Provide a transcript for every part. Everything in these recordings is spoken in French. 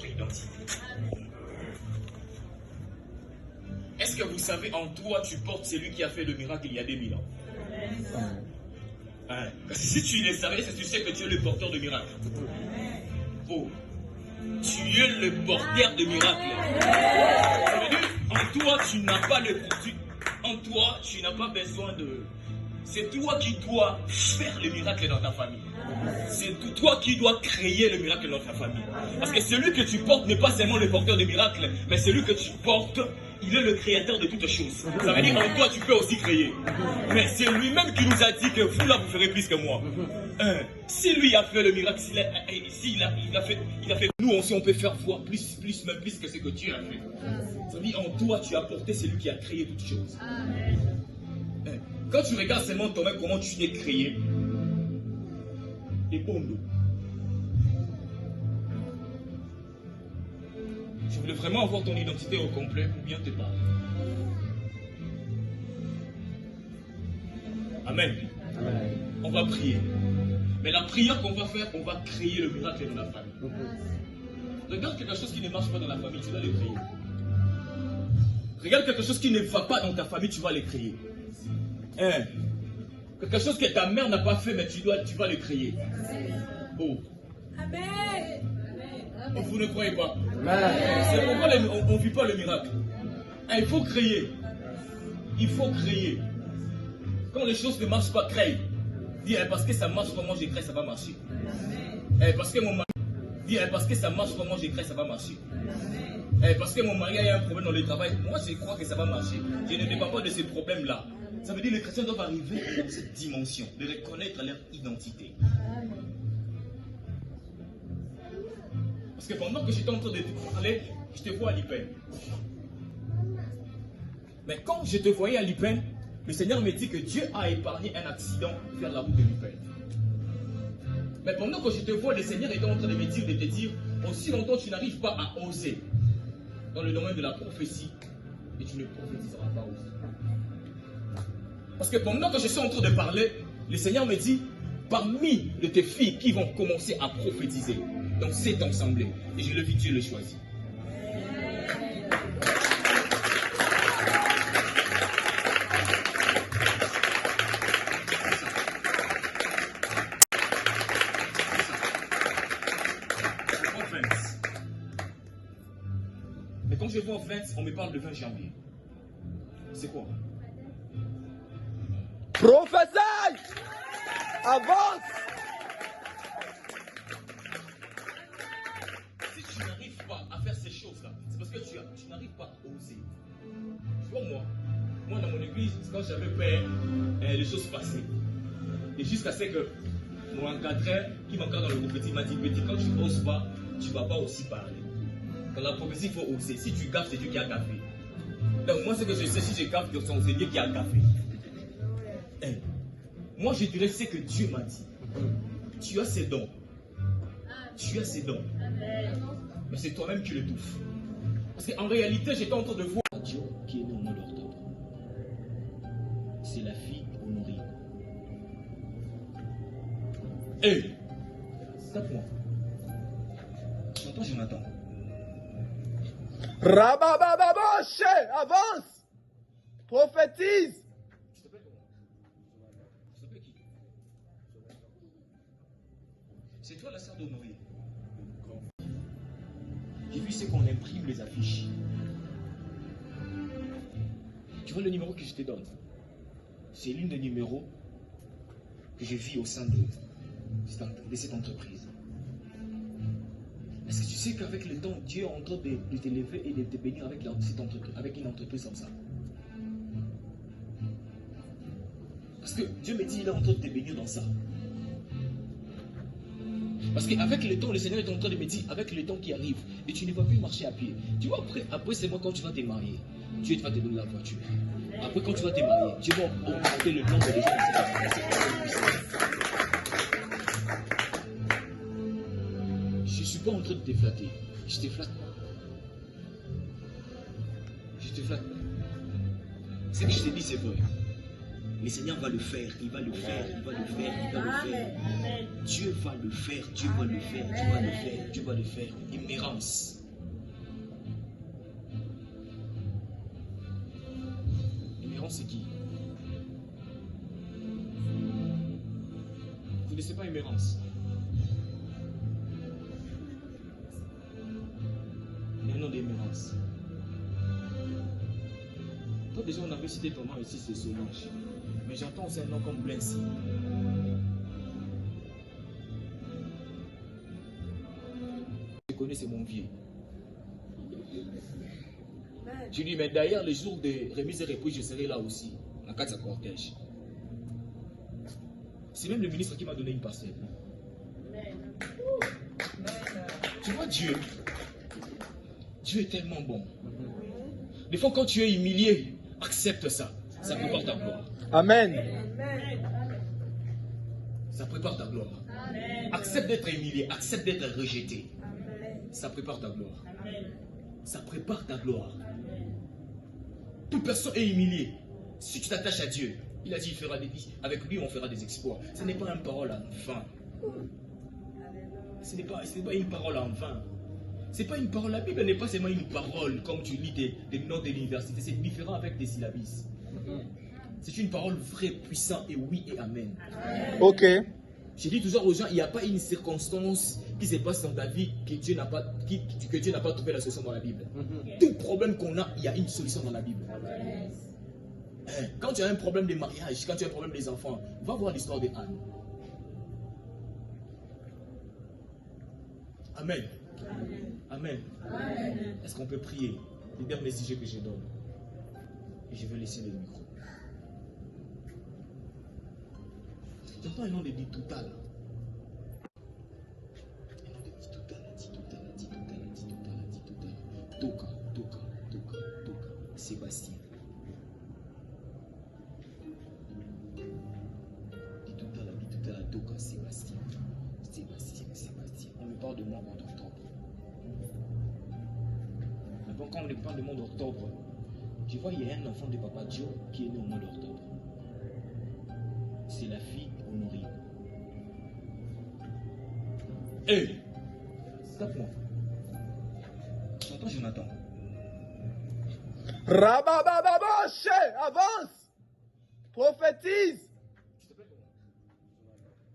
votre identité. Est-ce que vous savez, en toi, tu portes celui qui a fait le miracle il y a 2000 ans? Hein? Parce que si tu le savais, tu sais que tu es le porteur de miracle. Oh, tu es le porteur de miracle. Ça veut dire, en toi, tu n'as pas en toi, tu n'as pas besoin de... C'est toi qui dois faire le miracle dans ta famille. C'est toi qui dois créer le miracle dans ta famille. Parce que celui que tu portes n'est pas seulement le porteur de miracle, mais celui que tu portes, il est le créateur de toutes choses. Ça veut dire en toi, tu peux aussi créer. Mais c'est lui-même qui nous a dit que vous là, vous ferez plus que moi. Si lui a fait le miracle, il a fait, nous aussi, on peut faire voir plus, même plus que ce que Dieu a fait. Ça veut dire en toi, tu as porté celui qui a créé toutes choses. Quand tu regardes seulement toi-même comment tu t'es créé, et bon, je voulais vraiment avoir ton identité au complet pour bien te parler. Amen. Amen. On va prier. Mais la prière qu'on va faire, on va créer le miracle dans la famille. Regarde quelque chose qui ne marche pas dans la famille, tu vas le créer. Regarde quelque chose qui ne va pas dans ta famille, tu vas le créer. Quelque chose que ta mère n'a pas fait, mais tu vas le créer. Oh. Amen. Vous ne croyez pas? C'est pourquoi on ne vit pas le miracle. Il faut créer. Il faut créer. Quand les choses ne marchent pas, crée. Dis, parce que ça marche, comment je crée, ça va marcher. Parce que mon mari dit, parce que ça marche, comment je crée, ça va marcher. Parce que mon mari a un problème dans le travail, moi je crois que ça va marcher. Je ne dépends pas de ces problèmes-là. Ça veut dire que les chrétiens doivent arriver dans cette dimension, de reconnaître leur identité. Parce que pendant que j'étais en train de te parler, je te vois à l'Ipen. Mais quand je te voyais à l'Ipen, le Seigneur me dit que Dieu a épargné un accident vers la route de l'Ipen. Mais pendant que je te vois, le Seigneur était en train de me dire, de te dire, aussi longtemps tu n'arrives pas à oser dans le domaine de la prophétie, et tu ne prophétiseras pas aussi. Parce que pendant que je suis en train de parler, le Seigneur me dit, parmi de tes filles qui vont commencer à prophétiser dans cette assemblée, et je le vis, Dieu le choisit. Mais quand je vois 20, on me parle de 20 janvier. C'est quoi? Prophétie! Avance! Si tu n'arrives pas à faire ces choses-là, c'est parce que tu n'arrives pas à oser. Tu vois, moi dans mon église, quand j'avais peur, les choses passaient. Et jusqu'à ce que mon encadreur, qui m'encadre dans le prophétie, m'a dit, petit, quand tu n'oses pas, tu ne vas pas aussi parler. Dans la prophétie, il faut oser. Si tu gaffes, c'est Dieu qui a gaffé. Donc moi, ce que je sais, si je gaffe, c'est Dieu qui a gaffé. Moi, je dirais ce que Dieu m'a dit. Tu as ces dons. Tu as ces dons. Mais c'est toi-même qui le touffes. Parce qu'en réalité, j'étais en train de voir Dieu qui est né au nom d'Orthobre. C'est la fille honorée. Tape-moi. J'entends Jonathan. Rababababoche! Avance! Prophétise! C'est toi la sœur d'Honoré. J'ai vu ce qu'on imprime les affiches. Tu vois le numéro que je te donne? C'est l'une des numéros que je vis au sein de cette entreprise. Est-ce que tu sais qu'avec le temps, Dieu est en train de t'élever et de te bénir avec une entreprise comme ça? Parce que Dieu me dit qu'il est en train de te bénir dans ça. Parce qu'avec le temps, le Seigneur est en train de me dire, avec le temps qui arrive, et tu ne vas plus marcher à pied. Tu vois, après c'est moi quand tu vas te marier, Dieu va te donner la voiture. Après quand tu vas te marier, Dieu va augmenter le nombre de gens. Je ne suis pas en train de te flatter. Je te flatte pas. Je te flatte pas. Ce que je te dis, c'est vrai. Le Seigneur va le faire, il va le faire, il va le faire, il va le faire. Dieu va le faire, Dieu va le faire, Dieu va le faire, Dieu va le faire. Immérance. Immérance, c'est qui? Vous ne connaissez pas Immérance? Il y a un nom d'Immérance. Toi déjà on avait cité ton nom ici, c'est Solange. Mais j'entends aussi un nom comme Blancy. Je connais, c'est mon vieux. Je lui dis, mais d'ailleurs, le jour de remise et reprise, je serai là aussi, en cas de sa cortège. C'est même le ministre qui m'a donné une parcelle. Tu vois, Dieu est tellement bon. Des fois, quand tu es humilié, accepte ça. Ça prépare ta gloire. Amen. Ça prépare ta gloire. Accepte d'être humilié, accepte d'être rejeté. Ça prépare ta gloire. Ça prépare ta gloire. Toute personne est humiliée. Si tu t'attaches à Dieu, il a dit avec lui on fera des exploits. Ce n'est pas une parole en vain. Ce n'est pas une parole en vain. C'est pas une parole. La Bible n'est pas seulement une parole comme tu lis des notes de l'université. C'est différent avec des syllabis. C'est une parole vraie, puissante et oui et amen. Ok. Je dis toujours aux gens, il n'y a pas une circonstance qui se passe dans ta vie que Dieu n'a pas trouvé la solution dans la Bible. Tout problème qu'on a, il y a une solution dans la Bible. Quand tu as un problème de mariage, quand tu as un problème des enfants, va voir l'histoire de Anne. Amen. Amen. Est-ce qu'on peut prier? Le dernier sujet que je donne. Et je vais laisser le micro. J'entends un nom de Ditouta là. Un nom de Ditouta là, Ditouta là, Ditouta là, Ditouta là, Ditouta là. Toka, Toka, Toka, Toka. Sébastien. Ditouta là, Toka, Sébastien. Sébastien. On me parle de moi au mois d'octobre. Maintenant, quand on me parle de mois d'octobre, je vois qu'il y a un enfant de Papa Joe qui est né au mois d'octobre. C'est la fille Honorine. Hé! Tape-moi. J'entends Jonathan. Rababababoche, avance. Prophétise. Tu t'appelles comment?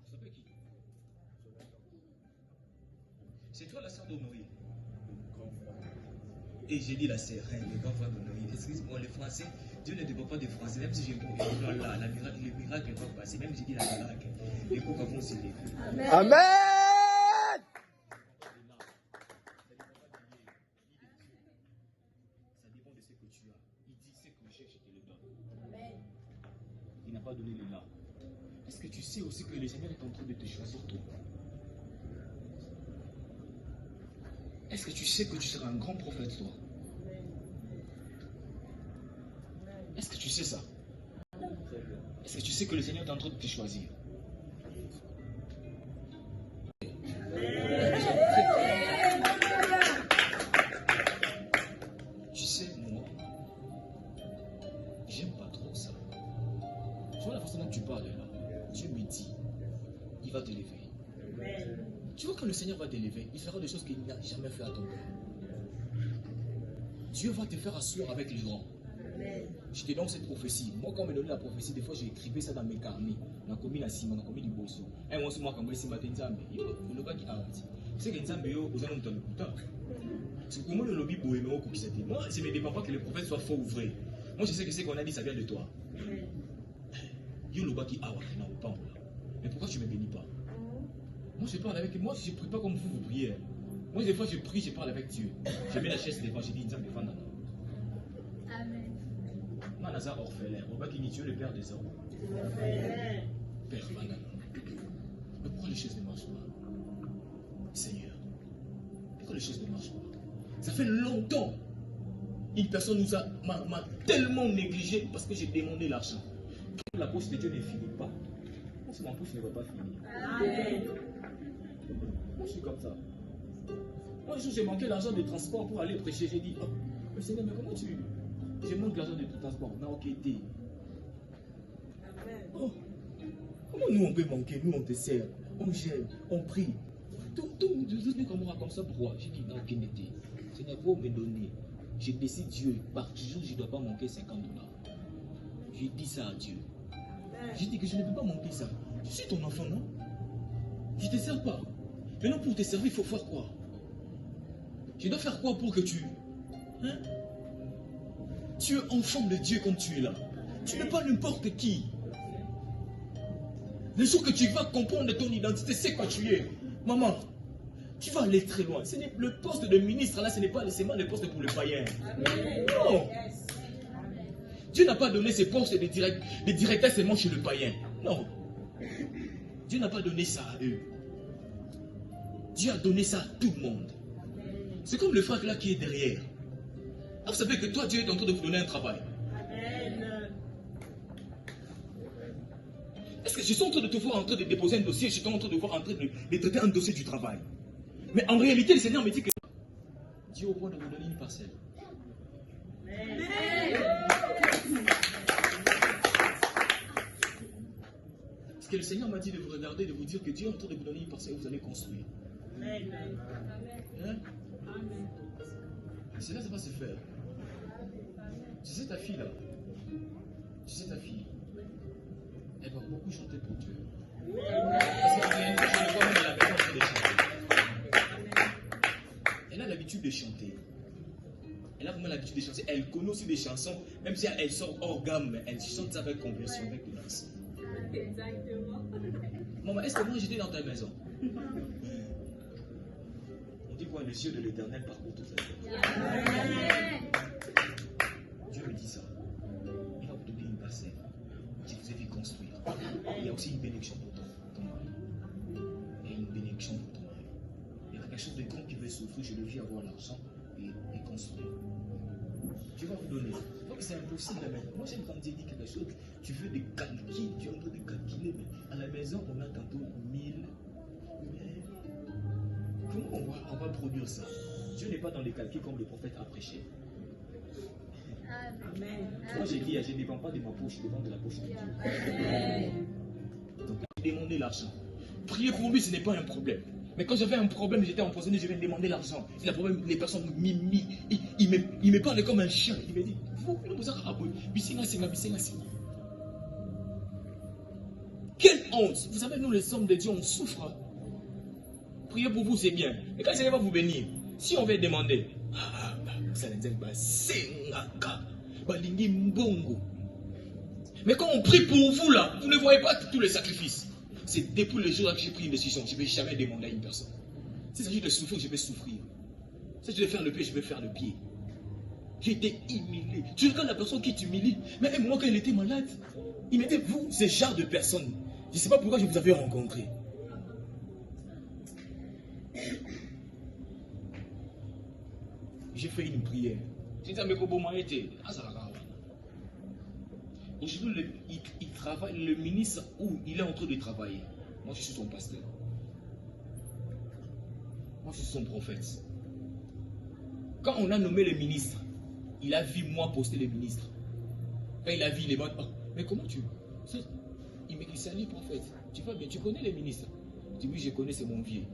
Tu t'appelles qui? C'est toi la sœur d'Honorine. Et j'ai dit la sœur, le grand frère d'Honorine. Excuse-moi, les Français, Dieu ne dépend pas des Français. Même si j'ai le miracle va passer. Même si j'ai dit la miracle, les coupes vont se lever. Amen. Ça dépend de ce que tu as. Il dit ce que je cherche, je te le donne. Il n'a pas donné les larmes. Est-ce que tu sais aussi que le Seigneur est en train de te choisir toi? Est-ce que tu sais que tu seras un grand prophète toi? Est-ce que tu sais ça? Est-ce que tu sais que le Seigneur est en train de te choisir? Tu sais, moi, j'aime pas trop ça. Tu vois la façon dont tu parles là, Dieu me dit, il va t'élever. Tu vois, quand le Seigneur va t'élever, il fera des choses qu'il n'a jamais fait à ton père. Dieu va te faire asseoir avec les grands. Je te donne cette prophétie. Moi, quand on me donnait la prophétie, des fois, j'écrivais ça dans mes carnets. On a commis la cime, on a commis du bosso. Et moi, c'est moi, quand je suis matin, on ne va pas dire arrêter. C'est que Nzambe, aux gens ont le couteau. C'est comment le lobby bohéméo qui s'était. Moi, je ne me dépend pas que le prophète soit faux ou vrai. Moi, je sais que ce qu'on a dit, ça vient de toi. Yo le baki awa, pas. Mais pourquoi tu ne me bénis pas? Moi, je parle avec. Moi, je ne prie pas comme vous priez. Moi, des fois, je prie, je parle avec Dieu. Je mets la chaise devant, je dis Nzambe, défendre. Amen. Manaza orphelin, on va qu'il tue le père des hommes. Père Vanana. Mais pourquoi les choses ne marchent pas? Seigneur, pourquoi les choses ne marchent pas? Ça fait longtemps. Une personne m'a tellement négligé parce que j'ai demandé l'argent. La poche de Dieu ne finit pas. Moi, si ma poche ne va pas finir. Amen. Moi, je suis comme ça. Moi, un jour, j'ai manqué l'argent de transport pour aller prêcher. J'ai dit, oh, mais Seigneur, mais comment tu... Je manque l'argent de transport. Non, ok, t'es. Oh, comment nous on peut manquer? Nous on te sert, on gêne, on prie. Tout comme ça, pourquoi? J'ai dit non, qu'il n'était. Seigneur, faut me donner. Je décide Dieu, par jour, je ne dois pas manquer 50 $. J'ai dit ça à Dieu. J'ai dit que je ne peux pas manquer ça. Je suis ton enfant, non? Je ne te sers pas. Maintenant, pour te servir, il faut faire quoi? Je dois faire quoi pour que tu... Hein? Tu es enfant de Dieu comme tu es là. Tu n'es pas n'importe qui. Le jour que tu vas comprendre ton identité, c'est quoi tu es. Maman, tu vas aller très loin. Le poste de ministre, là, ce n'est pas seulement le poste pour le païen. Non. Dieu n'a pas donné ces postes de directeur seulement chez le païen. Non. Dieu n'a pas donné ça à eux. Dieu a donné ça à tout le monde. C'est comme le frère là qui est derrière. Vous savez que toi, Dieu est en train de vous donner un travail. Est-ce que je suis en train de te voir en train de déposer un dossier, je suis en train de voir en train de traiter un dossier du travail. Mais en réalité, le Seigneur me dit que Dieu est au point de vous donner une parcelle. Parce que le Seigneur m'a dit de vous regarder, de vous dire que Dieu est en train de vous donner une parcelle et vous allez construire. Hein? Cela, ça va se faire. Tu sais ta fille là. Tu sais ta fille. Elle va beaucoup chanter pour Dieu. Parce que je le vois même à la maison en train de chanter. Elle a l'habitude de chanter. Elle a vraiment l'habitude de chanter. Elle connaît aussi des chansons. Même si elle sort hors gamme, elle chante ça avec conversion, avec danse. Exactement. Maman, est-ce que moi j'étais dans ta maison? On dit quoi? Les yeux de l'Éternel parcourent toute la terre. Dieu me dit ça. Il va vous donner une parcelle. Je vous ai vu construire. Il y a aussi une bénédiction pour ton mari. Il y a une bénédiction pour ton mari. Il y a quelque chose de grand qui veut souffrir. Je le vis avoir l'argent et construire. Dieu va vous donner. Donc c'est impossible à mettre. Moi j'aime quand Dieu dit quelque chose. Tu veux des calculs, tu es en train de calculer. Mais à la maison, on a tantôt 1000. Mais comment on va produire ça? Dieu n'est pas dans les calculs comme le prophète a prêché. Amen. Moi j'ai dit, je ne dépends pas de ma poche, je dépends de la poche de Dieu. Donc j'ai demandé l'argent. Prier pour lui, ce n'est pas un problème. Mais quand j'avais un problème, j'étais empoisonné, je vais demander l'argent. C'est le problème, les personnes il me parle comme un chien. Il me dit, quelle honte! Vous savez, nous les hommes de Dieu, on souffre. Prier pour vous, c'est bien. Mais quand le Seigneur va vous bénir, si on va demander, mais quand on prie pour vous là, vous ne voyez pas tous les sacrifices. C'est depuis le jour que j'ai pris une décision, je ne vais jamais demander à une personne. S'il s'agit de souffrir, je vais souffrir. Si je vais faire le pied, je vais faire le pied. J'ai été humilié. Tu regardes la personne qui t'humilie. Mais moi, quand elle était malade, il m'était vous, ce genre de personne. Je ne sais pas pourquoi je vous avais rencontré. J'ai fait une prière. J'ai dit à mes cobomans était. Aujourd'hui, il travaille, le ministre où il est en train de travailler. Moi, je suis son pasteur. Moi, je suis son prophète. Quand on a nommé le ministre, il a vu moi poster le ministre. Quand il a vu les bandes, oh, mais comment tu... Il me dit, salut prophète, tu vas bien, tu connais les ministres? Je dis, oui, je connais, c'est mon vieux.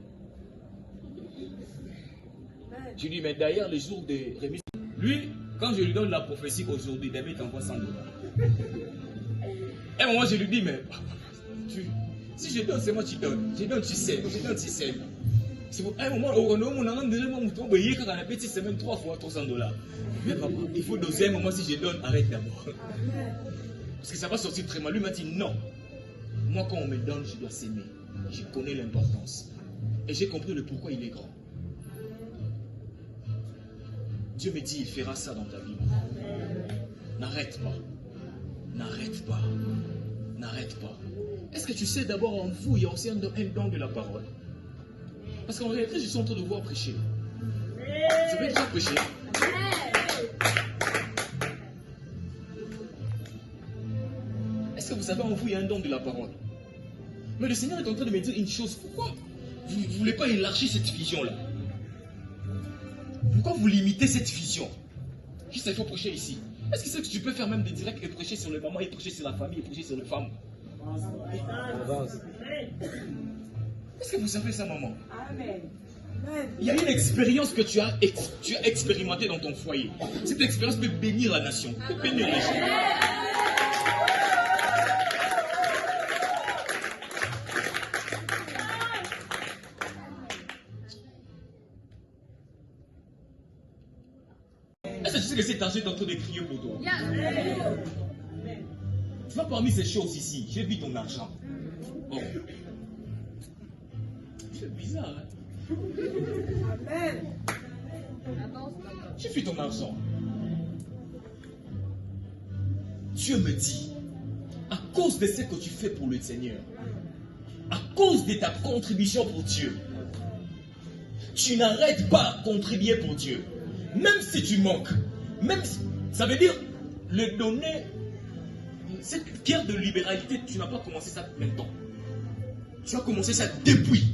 Je lui dis, mais d'ailleurs, le jour de remise, lui, quand je lui donne la prophétie aujourd'hui, David t'envoie $100. Et à un moment, je lui dis, mais si je donne, c'est moi qui donne. Je donne, tu sais. Je donne, tu sais. À un moment, on a déjà quand on a petite semaine 3 fois $300. Mais papa, il faut doser un moment, si je donne, arrête d'abord. Parce que ça va sortir très mal. Lui m'a dit, non. Moi, quand on me donne, je dois s'aimer. Je connais l'importance. Et j'ai compris le pourquoi il est grand. Dieu me dit, il fera ça dans ta vie. N'arrête pas. N'arrête pas. N'arrête pas. Est-ce que tu sais d'abord en vous, il y a aussi un don de la parole? Parce qu'en réalité, je suis en train de vous prêcher. Vous avez déjà prêché? Est-ce que vous savez en vous, il y a un don de la parole? Mais le Seigneur est en train de me dire une chose. Pourquoi vous ne voulez pas élargir cette vision-là? Pourquoi vous limitez cette vision? Juste il faut prêcher ici. Est-ce que c'est que tu peux faire même des directs et prêcher sur les mamans, et prêcher sur la famille, et prêcher sur les femmes? Avance. Est-ce que vous savez ça, maman? Il y a une expérience que tu as expérimentée dans ton foyer. Cette expérience peut bénir la nation, peut bénir les gens. Est-ce que tu sais que cet argent est en train de crier pour toi? Tu vois, parmi ces choses ici, j'ai vu ton argent. Oh. C'est bizarre, hein? J'ai vu ton argent. Dieu me dit, à cause de ce que tu fais pour le Seigneur, à cause de ta contribution pour Dieu, tu n'arrêtes pas de contribuer pour Dieu. Même si tu manques, ça veut dire le donner, cette guerre de libéralité, tu n'as pas commencé ça maintenant. Tu as commencé ça depuis.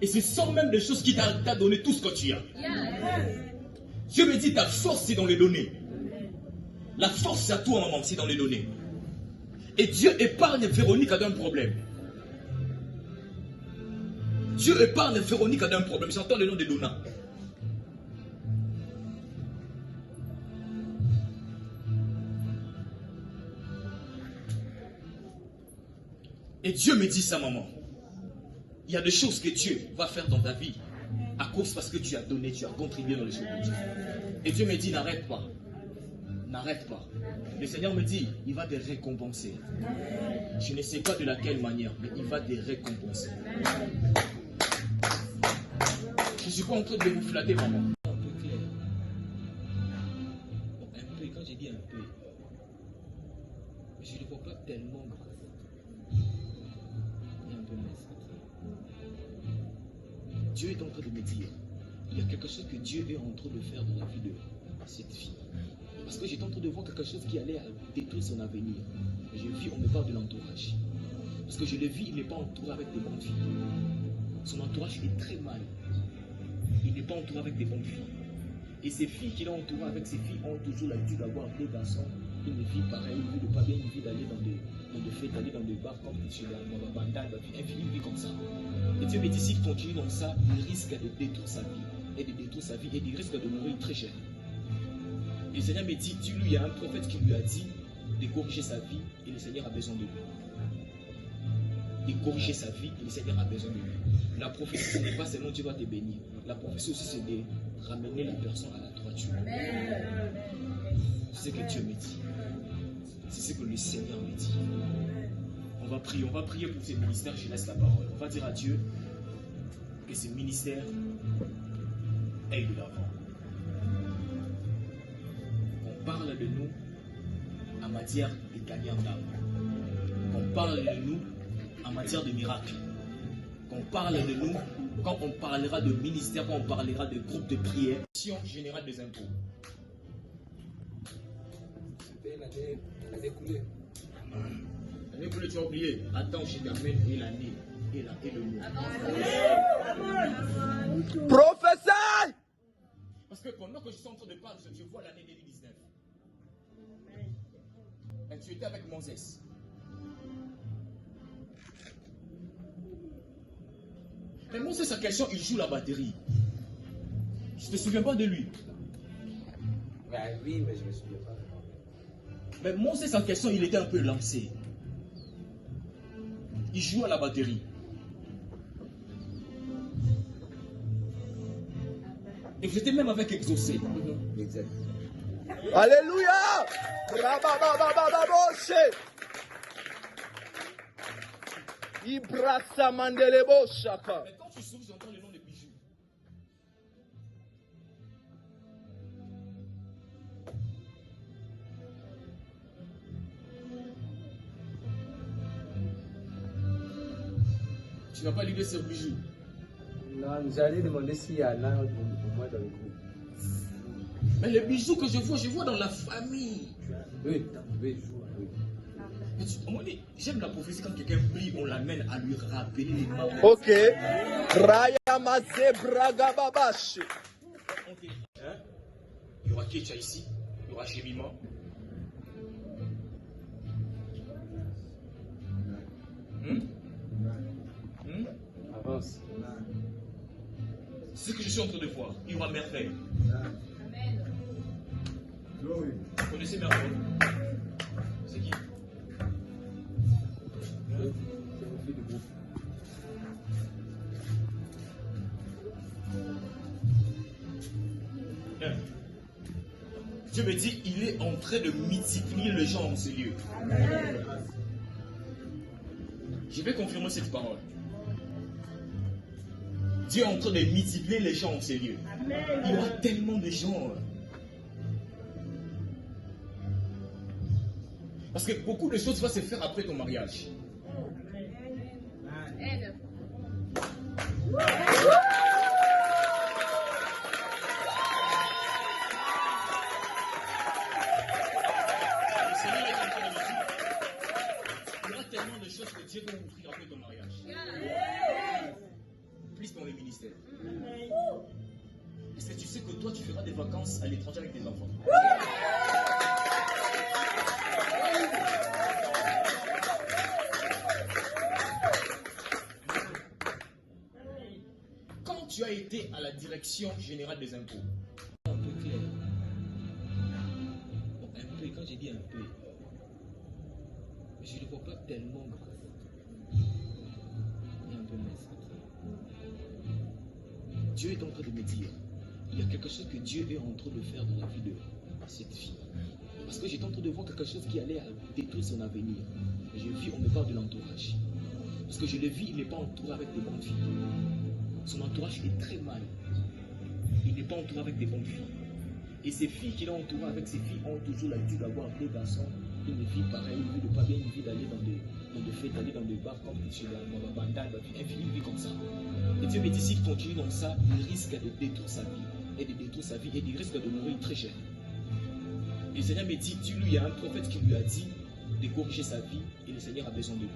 Et ce sont même des choses qui t'a donné tout ce que tu as. Dieu me dit, ta force c'est dans les données. La force c'est à toi, maman, c'est dans les données. Et Dieu épargne Véronique d'un problème. Dieu épargne Véronique d'un problème. J'entends le nom de Donna. Et Dieu me dit ça, maman. Il y a des choses que Dieu va faire dans ta vie à cause parce que tu as donné, tu as contribué dans les choses de Dieu. Et Dieu me dit, n'arrête pas. N'arrête pas. Le Seigneur me dit, il va te récompenser. Je ne sais pas de laquelle manière, mais il va te récompenser. Je ne suis pas en train de vous flatter, maman. Un peu clair. Un peu, quand j'ai dit un peu, je ne vois pas tellement grand. Dieu est en train de me dire, il y a quelque chose que Dieu est en train de faire dans la vie de cette fille. Parce que j'étais en train de voir quelque chose qui allait détruire son avenir. Et je vis, on me parle de l'entourage. Parce que je le vis, il n'est pas entouré avec des bonnes filles. Son entourage est très mal. Il n'est pas entouré avec des bonnes filles. Et ces filles qu'il a entourées avec, ces filles ont toujours l'habitude d'avoir des garçons, une vie pareille, une vie de pas bien, une vie d'aller dans des fêtes, d'aller dans des bars comme dans la bandade, une vie comme ça. Et Dieu me dit, s'il continue dans ça, il risque de détruire sa vie. Et de détruire sa vie, et il risque de mourir très jeune. Et le Seigneur me dit, il y a un prophète qui lui a dit de corriger sa vie, et le Seigneur a besoin de lui. De corriger sa vie, et le Seigneur a besoin de lui. La prophétie, ce n'est pas seulement Dieu va te bénir. La prophétie aussi, c'est de ramener la personne à la droiture. C'est ce que Dieu me dit. C'est ce que le Seigneur me dit. On va prier pour ces ministères, je laisse la parole. On va dire à Dieu que ces ministères aillent de l'avant. On parle de nous en matière de gagnant d'âme. On parle de nous en matière de miracles. Qu'on parle de nous quand on parlera de ministère, quand on parlera de groupes de prière. Générale des impôts. C'était l'année écoulée. L'année écoulée, tu as oublié. Attends, je t'amène et l'année et le mot. Professeur! Parce que pendant que je suis en train de parler, je vois l'année 2019. Et tu étais avec Moses. Mais Moses, sa question, il joue la batterie. Je ne te souviens pas de lui. Ben oui, mais je ne me souviens pas. Mais Moses, en question, il était un peu lancé. Il joue à la batterie. Et j'étais même avec Exaucé. Exact. Alléluia! Brabababababoshe! Ibrasa mandelebo shaka. Mais quand tu souris, j'entends le nom de bijoux. Tu n'as pas l'idée sur bijoux. Non, j'allais demander s'il y en a pour moi dans le groupe. Mais les bijoux que je vois dans la famille. Oui, oui, je vois, oui. Mais tu, j'aime la prophétie quand quelqu'un prie, on l'amène à lui rappeler les mains. Ok. Raya maze bragababashi. Hein? Il y aura Ketcha ici, il y aura Chemima. Avance. C'est ce que je suis en train de voir. Il y aura merveille. Amen. Vous connaissez merveille? C'est qui? C'est mon fils du groupe. Bien. Dieu me dit, il est en train de multiplier les gens en ces lieux. Je vais confirmer cette parole. Dieu est en train de multiplier les gens en ces lieux. Il y aura tellement de gens. Parce que beaucoup de choses vont se faire après ton mariage. Aide. Le Seigneur est en train de me dire, il y aura tellement de choses que Dieu va ouvrir après ton mariage. Plus dans les ministères. Est-ce que tu sais que toi, tu feras des vacances à l'étranger avec tes enfants? Quand tu as été à la direction générale des impôts, un peu clair. Bon, un peu, quand j'ai dit un peu, je ne le vois pas tellement grand. Il y a un peu mince. Dieu est en train de me dire, il y a quelque chose que Dieu est en train de faire dans la vie de cette fille. Parce que j'étais en train de voir quelque chose qui allait détruire son avenir. Et je vis, on me parle de l'entourage. Parce que je le vis, il n'est pas entouré avec des bonnes filles. Son entourage est très mal. Il n'est pas entouré avec des bonnes filles. Et ces filles qu'il a entourées avec, ces filles ont toujours l'habitude d'avoir des garçons, une vie pareille, une vie de pas bien, une vie d'aller dans des fêtes, d'aller dans des bars comme chez la bandade, une vie comme ça. Et Dieu me dit, s'il continue comme ça, il risque de détruire sa vie. Et de détruire sa vie, et il risque de mourir très jeune. Et le Seigneur me dit, il y a un prophète qui lui a dit de corriger sa vie, et le Seigneur a besoin de lui.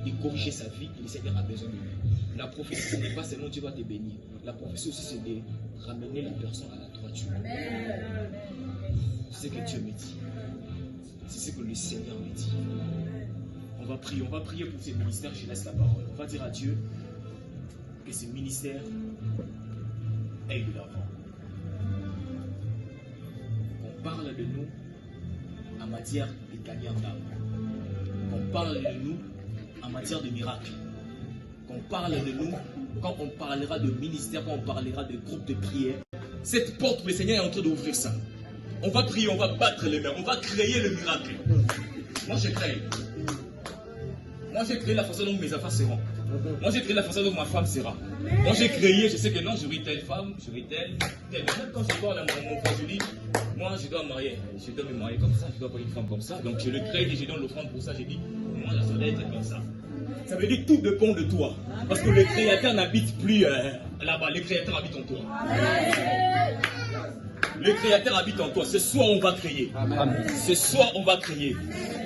De corriger sa vie, et le Seigneur a besoin de lui. La prophétie, ce n'est pas seulement Dieu va te bénir. La prophétie aussi, c'est de ramener la personne à la droiture. C'est ce que Dieu me dit. C'est ce que le Seigneur me dit. On va prier pour ces ministères, je laisse la parole. On va dire à Dieu que ces ministères aillent de l'avant. On parle de nous en matière de gagner en âme. On parle de nous en matière de miracles. Qu'on parle de nous quand on parlera de ministère, quand on parlera de groupes de prière. Cette porte, le Seigneur est en train d'ouvrir ça. On va prier, on va battre les mains, on va créer le miracle. Moi, je crée. Moi, j'ai créé la façon dont mes affaires seront. Moi, j'ai créé la façon dont ma femme sera. Moi, j'ai créé, je sais que non, j'aurai telle femme, j'aurai telle. Même quand je parle à mon frère, je dis, moi, je dois me marier. Je dois me marier comme ça, je dois avoir une femme comme ça. Donc, je le crée et je donne l'offrande pour ça. Je dis, moi, ça doit être comme ça. Ça veut dire que tout dépend de toi. Parce que le Créateur n'habite plus là-bas. Le Créateur habite en toi. Le Créateur habite en toi. Ce soir, on va créer. Ce soir, on va créer.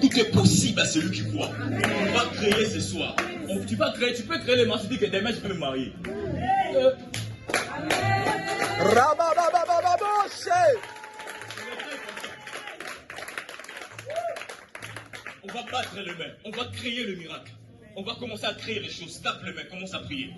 Tout est possible à celui qui croit. On va créer ce soir. Tu peux créer les marches. Tu dis que demain, je peux me marier. On va battre les mains. On va créer le miracle. On va commencer à créer les choses. Tape les mains. Commence à prier.